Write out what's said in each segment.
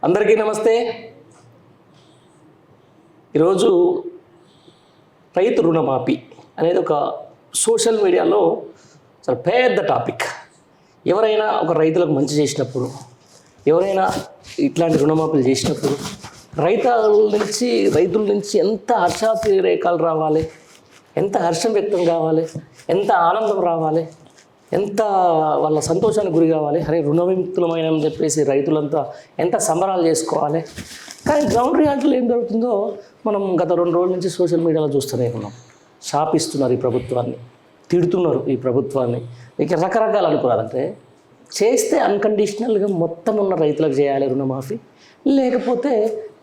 అందరికీ నమస్తే. ఈరోజు రైతు రుణమాఫీ అనేది ఒక సోషల్ మీడియాలో చాలా పెద్ద టాపిక్. ఎవరైనా ఒక రైతులకు మంచి చేసినప్పుడు, ఎవరైనా ఇట్లాంటి రుణమాఫీలు చేసినప్పుడు రైతుల నుంచి ఎంత హర్షాతిరేకాలు రావాలి, ఎంత హర్షం వ్యక్తం కావాలి, ఎంత ఆనందం రావాలి, ఎంత వాళ్ళ సంతోషానికి గురి కావాలి. అరే రుణ విముక్తులమైన చెప్పేసి రైతులంతా ఎంత సంబరాలు చేసుకోవాలి. కానీ గ్రౌండ్ రియాలిటీలో ఏం జరుగుతుందో మనం గత 2 రోజుల నుంచి సోషల్ మీడియాలో చూస్తూనే ఉన్నాం. శాపిస్తున్నారు ఈ ప్రభుత్వాన్ని, తిడుతున్నారు ఈ ప్రభుత్వాన్ని. ఇక రకరకాలు అనుకోవాలంటే చేస్తే అన్కండిషనల్గా మొత్తం ఉన్న రైతులకు చేయాలి రుణమాఫీ, లేకపోతే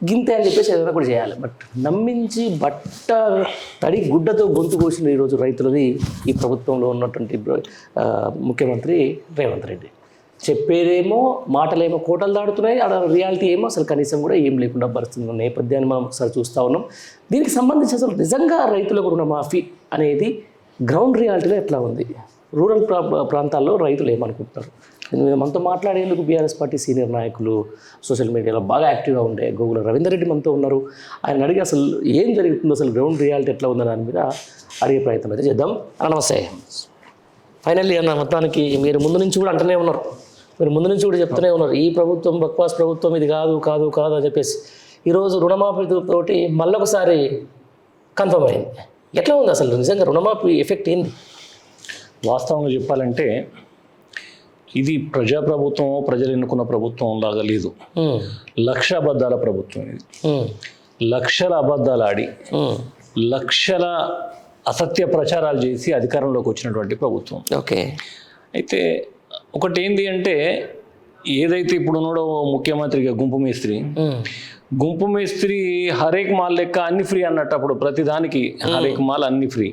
గింతే అని చెప్పేసి ఏదైనా కూడా చేయాలి. బట్ నమ్మించి బట్ట తడి గుడ్డతో గొంతు కోసిన ఈరోజు రైతులది ఈ ప్రభుత్వంలో ఉన్నటువంటి ముఖ్యమంత్రి రేవంత్ రెడ్డి. చెప్పేదేమో మాటలేమో కోటలు దాడుతున్నాయి, ఆడ రియాలిటీ ఏమో అసలు కనీసం కూడా ఏం లేకుండా పరిస్థితున్న నేపథ్యాన్ని మనం ఒకసారి చూస్తూ ఉన్నాం. దీనికి సంబంధించి అసలు నిజంగా రైతులకు రుణమాఫీ అనేది గ్రౌండ్ రియాలిటీలో ఎట్లా ఉంది, రూరల్ ప్రాంతాల్లో రైతులు ఏమనుకుంటున్నారు, మనతో మాట్లాడేందుకు బీఆర్ఎస్ పార్టీ సీనియర్ నాయకులు సోషల్ మీడియాలో బాగా యాక్టివ్గా ఉండే గోగుల రవీందర్ రెడ్డి మనతో ఉన్నారు. ఆయన అడిగి అసలు ఏం జరుగుతుందో, అసలు గ్రౌండ్ రియాలిటీ ఎట్లా ఉందని దాని మీద అడిగే ప్రయత్నం అయితే చేద్దాం. నమస్తే. ఫైనల్లీ అన్న మొత్తానికి మీరు ముందు నుంచి కూడా అంటూనే ఉన్నారు, మీరు ముందు నుంచి కూడా చెప్తూనే ఉన్నారు ఈ ప్రభుత్వం బక్వాస్ ప్రభుత్వం, ఇది కాదు కాదు కాదు అని చెప్పేసి. ఈరోజు రుణమాఫీ తోటి మళ్ళొకసారి కన్ఫర్మ్ అయింది. ఎట్లా ఉంది అసలు నిజంగా రుణమాఫీ ఎఫెక్ట్ ఏంది? వాస్తవంగా చెప్పాలంటే ఇది ప్రజాప్రభుత్వం, ప్రజలు ఎన్నుకున్న ప్రభుత్వం లాగా లేదు. లక్ష అబద్ధాల ప్రభుత్వం ఇది. లక్షల అబద్ధాలు ఆడి లక్షల అసత్య ప్రచారాలు చేసి అధికారంలోకి వచ్చినటువంటి ప్రభుత్వం. ఓకే. అయితే ఒకటి ఏంది అంటే, ఏదైతే ఇప్పుడు ఉన్నాడో ముఖ్యమంత్రిగా గుంపు మేస్త్రి హరేక్ మాల్ లెక్క అన్ని ఫ్రీ అన్నట్టు. అప్పుడు ప్రతిదానికి హరేక్ మాల్ అన్ని ఫ్రీ.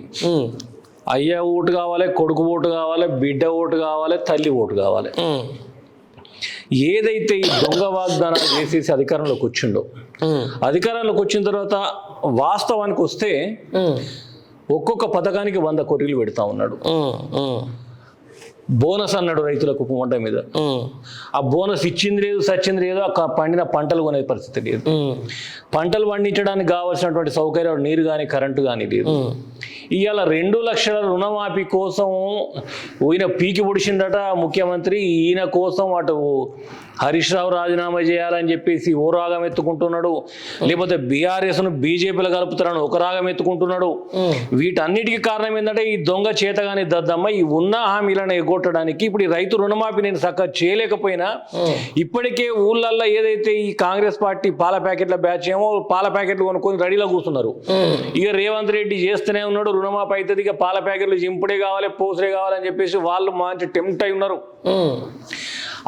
అయ్య ఓటు కావాలి, కొడుకు ఓటు కావాలి, బిడ్డ ఓటు కావాలి, తల్లి ఓటు కావాలి. ఏదైతే ఈ దొంగ వాగ్దానాలు చేసేసి అధికారంలోకి వచ్చిండో, అధికారంలోకి వచ్చిన తర్వాత వాస్తవానికి వస్తే ఒక్కొక్క పథకానికి 100 కోట్లు పెడతా ఉన్నాడు. బోనస్ అన్నాడు రైతులకు పంట మీద. ఆ బోనస్ ఇచ్చింది లేదు, సచ్చింది లేదు, పండిన పంటలు కొనే పరిస్థితి లేదు. పంటలు పండించడానికి కావాల్సినటువంటి సౌకర్యాలు, నీరు కానీ కరెంటు కానీ లేదు. ఇవాళ 2 లక్షల రుణమాఫీ కోసం ఈయన పీకి పొడిచిండట ముఖ్యమంత్రి. ఈయన కోసం అటు హరీష్ రావు రాజీనామా చేయాలని చెప్పేసి ఓ రాగం ఎత్తుకుంటున్నాడు, లేకపోతే బీఆర్ఎస్ను బీజేపీలో కలుపుతారని ఒక రాగం ఎత్తుకుంటున్నాడు. వీటన్నిటికీ కారణం ఏంటంటే ఈ దొంగ చేతగాని దద్దమ్మ ఈ ఉన్న హామీలను ఎగ్గొట్టడానికి. ఇప్పుడు ఈ రైతు రుణమాఫీ నేను చక్కగా చేయలేకపోయినా ఇప్పటికే ఊళ్ళల్లో ఏదైతే ఈ కాంగ్రెస్ పార్టీ పాల ప్యాకెట్ల బ్యాచ్ ఏమో పాల ప్యాకెట్లు కొనుక్కొని రెడీలో కూర్చున్నారు. ఇక రేవంత్ రెడ్డి చేస్తూనే ఉన్నాడు, రుణమాఫీ అవుతుంది, ఇక పాల ప్యాకెట్లు జింపుడే కావాలి, పోసరే కావాలని చెప్పేసి వాళ్ళు మంచి టెంప్ట్ అయి ఉన్నారు.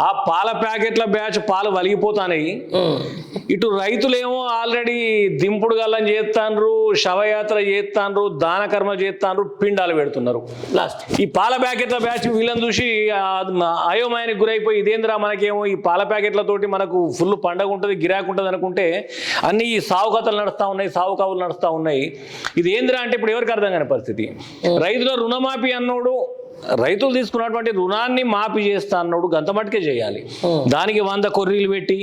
ఆ పాల ప్యాకెట్ల బ్యాచ్ పాలు వలిగిపోతాయి. ఇటు రైతులేమో ఆల్రెడీ దింపుడు గల్లని చేస్తాండ్రు, శవయాత్ర చేస్తాండ్రు, దాన కర్మ చేస్తాండ్రు, పిండాలు పెడుతున్నారు. లాస్ట్ ఈ పాల ప్యాకెట్ల బ్యాచ్ వీళ్ళని చూసి అయోమయానికి గురైపోయి ఇదేంద్రా మనకేమో ఈ పాల ప్యాకెట్లతోటి మనకు ఫుల్ పండగ ఉంటుంది, గిరాకు ఉంటుంది అనుకుంటే అన్ని ఈ సావు కథలు నడుస్తూ ఉన్నాయి, సావు కవులు నడుస్తూ ఉన్నాయి. ఇది ఏంద్రా అంటే ఇప్పుడు ఎవరికి అర్థం కాని పరిస్థితి. రైతుల రుణమాఫీ అన్నోడు రైతులు తీసుకున్నటువంటి రుణాన్ని మాఫీ చేస్తా అన్నాడు, గంత మటుకే చేయాలి. దానికి 100 కొర్రీలు పెట్టి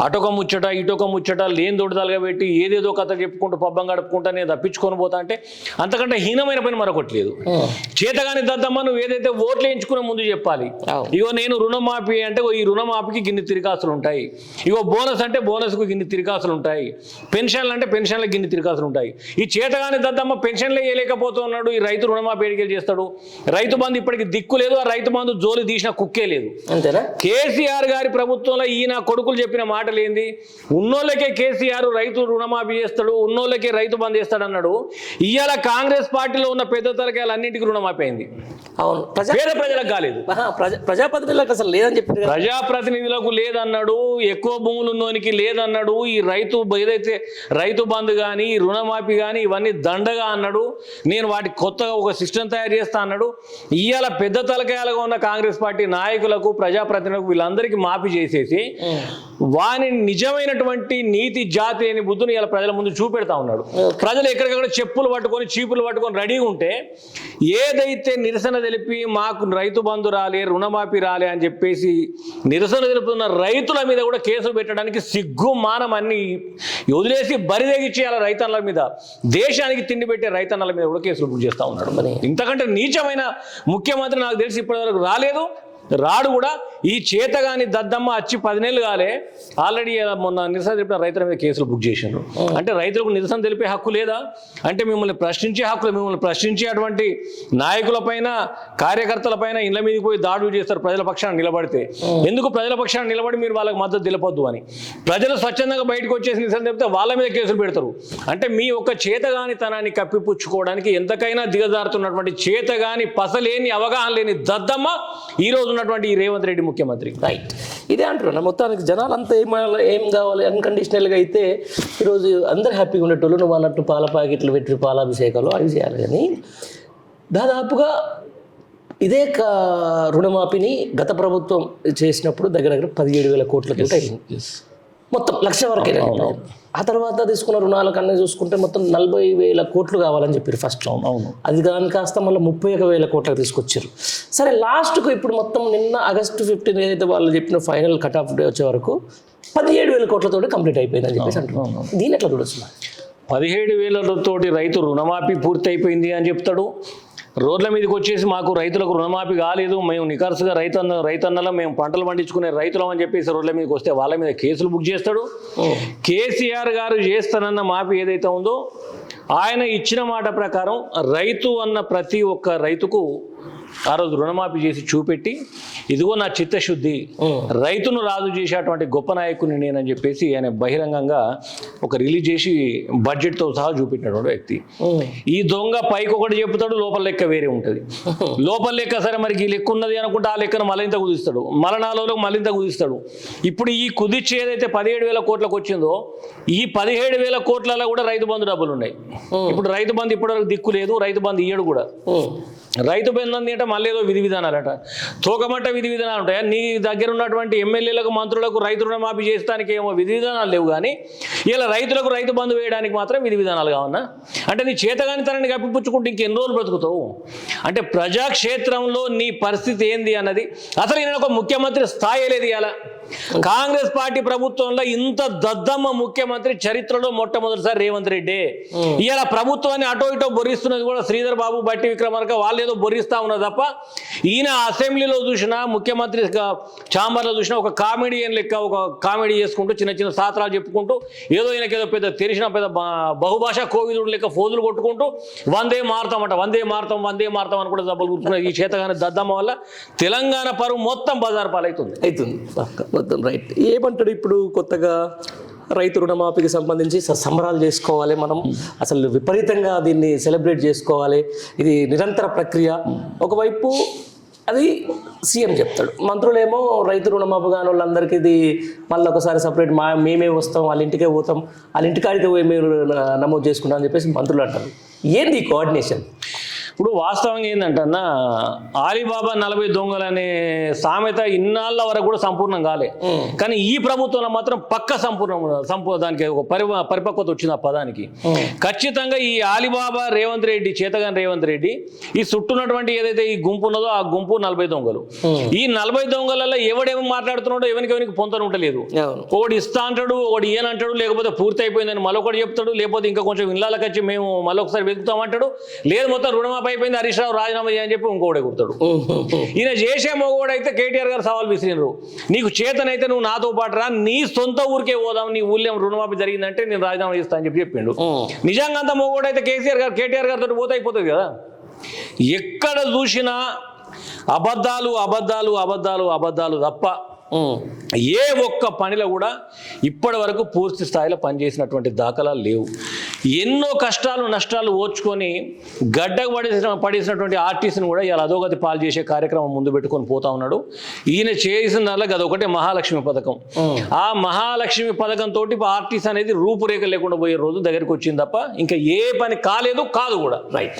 అటొక ముచ్చట ఇటొక ముచ్చట లేని దొడదలుగా పెట్టి ఏదేదో కథ చెప్పుకుంటూ పబ్బం గడుపుకుంటా నేను తప్పించుకొని పోతా అంటే అంతకంటే హీనమైన పని మరొకటి లేదు. చేతగాని దద్దమ్మ నువ్వు ఏదైతే ఓట్లు వేయించుకునే ముందు చెప్పాలి, ఇగో నేను రుణమాఫీ అంటే ఈ రుణమాఫీకి గిన్ని తిరిగాసులు ఉంటాయి, ఇగో బోనస్ అంటే బోనస్కు గిన్ని తిరిగాసులు ఉంటాయి, పెన్షన్లు అంటే పెన్షన్లకు గిన్ని తిరిగాసులు ఉంటాయి. ఈ చేతగాని దద్దమ్మ పెన్షన్లే వేయలేకపోతున్నాడు, ఈ రైతు రుణమాఫీ ఎడికెళ్ళి చేస్తాడు. రైతు బంధు ఇప్పటికి దిక్కు లేదు, ఆ రైతు బంధు జోలి తీసిన కుక్కే లేదు. అంతేనా? కేసీఆర్ గారి ప్రభుత్వంలో ఈయన కొడుకులు చెప్పిన మాటలు ఏంది, ఉన్నోళ్ళకే కేసీఆర్ రైతు రుణమాఫీ చేస్తాడు, ఉన్నోళ్ళకే రైతు బంధు చేస్తాడు అన్నాడు. ఇవాళ కాంగ్రెస్ పార్టీలో ఉన్న పెద్ద తరకాయలు అన్నింటికి రుణమాఫీ అయింది. అవును, పేద ప్రజలకు కాలేదు. ప్రజాప్రతినిధులకు అసలు లేదని చెప్పి ప్రజాప్రతినిధులకు లేదన్నాడు, ఎక్కువ భూములు ఉన్నోనికి లేదన్నాడు. ఈ రైతు ఏదైతే రైతు బంధు కానీ రుణమాఫీ కానీ ఇవన్నీ దండగా అన్నాడు. నేను వాటికి కొత్తగా ఒక సిస్టమ్ తయారు చేస్తా అన్నాడు. ఇవాళ పెద్ద తలకాయలుగా ఉన్న కాంగ్రెస్ పార్టీ నాయకులకు, ప్రజాప్రతినిధులకు వీళ్ళందరికీ మాఫీ చేసేసి వాని నిజమైనటువంటి నీతి జాతి అని బుద్ధుని ఇలా ప్రజల ముందు చూపెడతా ఉన్నాడు. ప్రజలు ఎక్కడికక్కడ చెప్పులు పట్టుకొని చీపులు పట్టుకొని రెడీగా ఉంటే ఏదైతే నిరసన తెలిపి మాకు రైతు బంధు రాలే రుణమాఫీ రాలే అని చెప్పేసి నిరసన తెలుపుతున్న రైతుల మీద కూడా కేసులు పెట్టడానికి సిగ్గు మానం అన్ని వదిలేసి బరిదెగిచ్చేయాలి రైతన్నల మీద, దేశానికి తిండి పెట్టే రైతన్నల మీద కూడా కేసులు బుక్ చేస్తూ ఉన్నాడు. ఇంతకంటే నీచమైన ముఖ్యమంత్రి నాకు తెలిసి ఇప్పటివరకు రాలేదు, రాడు కూడా. ఈ చేతగాని దద్దమ్మ వచ్చి 10 నెలలు కాలే ఆల్రెడీ మొన్న నిరసన తెలిపిన రైతుల మీద కేసులు బుక్ చేసిండ్రు. అంటే రైతులకు నిరసన తెలిపే హక్కు లేదా? అంటే మిమ్మల్ని ప్రశ్నించే హక్కులు, మిమ్మల్ని ప్రశ్నించే అటువంటి నాయకులపైన కార్యకర్తలపైన ఇళ్ల మీదకి పోయి దాడులు చేస్తారు ప్రజల పక్షాన్ని నిలబడితే. ఎందుకు ప్రజల పక్షాన్ని నిలబడి మీరు వాళ్ళకి మద్దతు తెలపొద్దు అని ప్రజలు స్వచ్ఛందంగా బయటకు వచ్చేసి నిరసన తెలిపితే వాళ్ళ మీద కేసులు పెడతారు. అంటే మీ యొక్క చేతగానితనాన్ని కప్పిపుచ్చుకోవడానికి ఎంతకైనా దిగజారుతున్నటువంటి చేతగాని పసలేని అవగాహన లేని దద్దమ్మ ఈ రోజు ఉన్నటువంటి ఈ రేవంత్ రెడ్డి ముఖ్యమంత్రి. రైట్, ఇదే అంటున్నా. మొత్తానికి జనాలంతా ఏం కావాలి అన్కండిషనల్గా అయితే ఈరోజు అందరు హ్యాపీగా ఉండేటోళ్ళు, నువ్వు అన్నట్టు పాల ప్యాకెట్లు పెట్టి పాలాభిషేకాలు అవి చేయాలి. కానీ దాదాపుగా ఇదే రుణమాఫీని గత ప్రభుత్వం చేసినప్పుడు దగ్గర 17,000 కోట్లతో అయింది. మొత్తం 1,00,000 వరకే. ఆ తర్వాత తీసుకున్న రుణాల కన్నా చూసుకుంటే మొత్తం 40,000 కోట్లు కావాలని చెప్పారు ఫస్ట్. అవును, అది దాని కాస్త మళ్ళీ 31,000 కోట్లకు తీసుకొచ్చారు. సరే, లాస్ట్కు ఇప్పుడు మొత్తం నిన్న August 15 ఏదైతే వాళ్ళు చెప్పిన ఫైనల్ కట్ ఆఫ్ డే వచ్చే వరకు 17,000 కోట్లతో కంప్లీట్ అయిపోయిందని చెప్పేసి అంటున్నాం. దీని ఎట్లా చూడొచ్చు? 17,000 తోటి రైతు రుణమాఫీ పూర్తి అయిపోయింది అని చెప్తాడు. రోడ్ల మీదకి వచ్చేసి మాకు రైతులకు రుణమాఫీ కాలేదు, మేము నికర్సుగా రైతన్నల మేము పంటలు పండించుకునే రైతులం అని చెప్పేసి రోడ్ల మీదకి వస్తే వాళ్ళ మీద కేసులు బుక్ చేస్తాడు. కేసీఆర్ గారు చేస్తానన్న మాఫీ ఏదైతే ఉందో ఆయన ఇచ్చిన మాట ప్రకారం రైతు అన్న ప్రతి ఒక్క రైతుకు ఆ రోజు రుణమాఫీ చేసి చూపెట్టి ఇదిగో నా చిత్తశుద్ధి, రైతును రాజు చేసేటువంటి గొప్ప నాయకుని నేనని చెప్పేసి ఆయన బహిరంగంగా ఒక రిలీజ్ చేసి బడ్జెట్తో సహా చూపెట్టినటువంటి వ్యక్తి. ఈ దొంగ పైకి ఒకటి చెప్తాడు, లోపల లెక్క వేరే ఉంటుంది. లోపల లెక్క సరే మరి ఈ లెక్క ఉన్నది అనుకుంటే ఆ లెక్కను మరింత కుదిస్తాడు, మలనాలలో మరింత కుదిస్తాడు. ఇప్పుడు ఈ కుదిర్చి ఏదైతే 17,000 కోట్లకు వచ్చిందో ఈ 17,000 కోట్లలో కూడా రైతు బంధు డబ్బులు ఉన్నాయి. ఇప్పుడు రైతు బంధు ఇప్పటివరకు దిక్కు లేదు, రైతు బంధు ఇయ్యడు కూడా. రైతు బంధు అంటే మళ్ళీ ఏదో విధి విధానాలట, తోకమట్ట విధి విధానాలు ఉంటాయా? నీ దగ్గర ఉన్నటువంటి ఎమ్మెల్యేలకు మంత్రులకు రైతు రుణమాఫీ చేస్తానికి ఏమో విధి విధానాలు లేవు, కానీ ఇలా రైతులకు రైతు బంధు వేయడానికి మాత్రం విధి విధానాలు కావన్నా? అంటే నీ చేతగాని తనని కప్పిపుచ్చుకుంటే ఇంకెన్ని రోజులు బ్రతుకుతావు? అంటే ప్రజాక్షేత్రంలో నీ పరిస్థితి ఏంది అన్నది అసలు ఈయన ఒక ముఖ్యమంత్రి స్థాయి లేదు. ఇలా కాంగ్రెస్ పార్టీ ప్రభుత్వంలో ఇంత దద్దమ్మ ముఖ్యమంత్రి చరిత్రలో మొట్టమొదటిసారి రేవంత్ రెడ్డి. ఇలా ప్రభుత్వాన్ని అటో ఇటో బొరిస్తున్నది కూడా శ్రీధర్ బాబు, బట్టి విక్రమార్క వాళ్ళు ఏదో బొరిస్తా ఉన్నారు తప్ప ఈయన అసెంబ్లీలో చూసినా ముఖ్యమంత్రి ఛాంబర్లో చూసినా ఒక కామెడియన్ లెక్క ఒక కామెడీ చేసుకుంటూ చిన్న చిన్న సాత్రాలు చెప్పుకుంటూ ఏదో ఈయనకేదో పెద్ద తెలిసిన పెద్ద బహుభాషా కోవిదుడు లెక్క ఫోజులు కొట్టుకుంటూ వందే మారుతాం అని కూడా జబ్బులు కూర్చున్న ఈ చేతగానే దద్దమ్మ వల్ల తెలంగాణ పరువు మొత్తం బజార్ పాలవుతుంది. మొత్తం రైట్. ఏమంటాడు ఇప్పుడు కొత్తగా రైతు రుణమాఫీకి సంబంధించి సంబరాలు చేసుకోవాలి, మనం అసలు విపరీతంగా దీన్ని సెలబ్రేట్ చేసుకోవాలి, ఇది నిరంతర ప్రక్రియ. ఒకవైపు అది సీఎం చెప్తాడు, మంత్రులేమో రైతు రుణమాఫీ కాని వాళ్ళందరికీ ఇది మళ్ళీ ఒకసారి సపరేట్ మేమే వస్తాం, వాళ్ళ ఇంటికే పోతాం, వాళ్ళ ఇంటికాడికి పోయి మీరు నమోదు చేసుకుంటాం అని చెప్పేసి మంత్రులు అంటారు. ఏంది ఈ కోఆర్డినేషన్? ఇప్పుడు వాస్తవంగా ఏంటంటన్నా ఆలీబాబా 40 దొంగలు అనే సామెత ఇన్నాళ్ళ వరకు కూడా సంపూర్ణం కాలే, కానీ ఈ ప్రభుత్వంలో మాత్రం పక్క దానికి ఒక పరిపక్వత వచ్చింది ఆ పదానికి. ఖచ్చితంగా ఈ ఆలీబాబా రేవంత్ రెడ్డి, చేతగాని రేవంత్ రెడ్డి, ఈ చుట్టూన్నటువంటి ఏదైతే ఈ గుంపు ఉన్నదో ఆ గుంపు 40 దొంగలు. ఈ 40 దొంగలలో ఎవడేమో మాట్లాడుతున్నాడో ఎవరికి పొంతన ఉండలేదు. ఒకటి ఇస్తా అంటాడు, ఒకటి ఈయనంటాడు, లేకపోతే పూర్తి అయిపోయిందని మరొకటి చెప్తాడు, లేకపోతే ఇంకా కొంచెం ఇళ్ళకి వచ్చి మేము మళ్ళొకసారి వెతుకుతామంటాడు, లేదు మొత్తం రుణమాఫీ అయిపోయింది హరీష్ రావు రాజీనామా చేయని చెప్పి ఇంకోడే కుడతాడు. ఈయన చేసే మొగోడైతే కేటీఆర్ గారు సవాల్ విసిరినరు, నీకు చేతనైతే నువ్వు నాతో పాటు రా, నీ సొంత ఊరికే పోదాం, నీ ఊళ్ళో రుణమాఫీ జరిగిందంటే నేను రాజీనామా చేస్తా అని చెప్పిండు. నిజంగా అంత మొగోడైతే కేటీఆర్ గారితో పోతే అయిపోతుంది కదా. ఎక్కడ చూసినా అబద్ధాలు తప్ప ఏ ఒక్క పనిలో కూడా ఇప్పటి వరకు పూర్తి స్థాయిలో పనిచేసినటువంటి దాఖలాలు లేవు. ఎన్నో కష్టాలు నష్టాలు ఓర్చుకొని గడ్డకు పడేసినటువంటి ఆర్టిస్ట్ని కూడా ఇలా అధోగతి పాలు చేసే కార్యక్రమం ముందు పెట్టుకొని పోతా ఉన్నాడు. ఈయన చేసిన దానిలో అదొకటే మహాలక్ష్మి పథకం. ఆ మహాలక్ష్మి పథకంతో ఆర్టిస్ట్ అనేది రూపురేఖ లేకుండా పోయే రోజు దగ్గరికి వచ్చింది తప్ప ఇంకా ఏ పని కాదు కూడా. రైట్.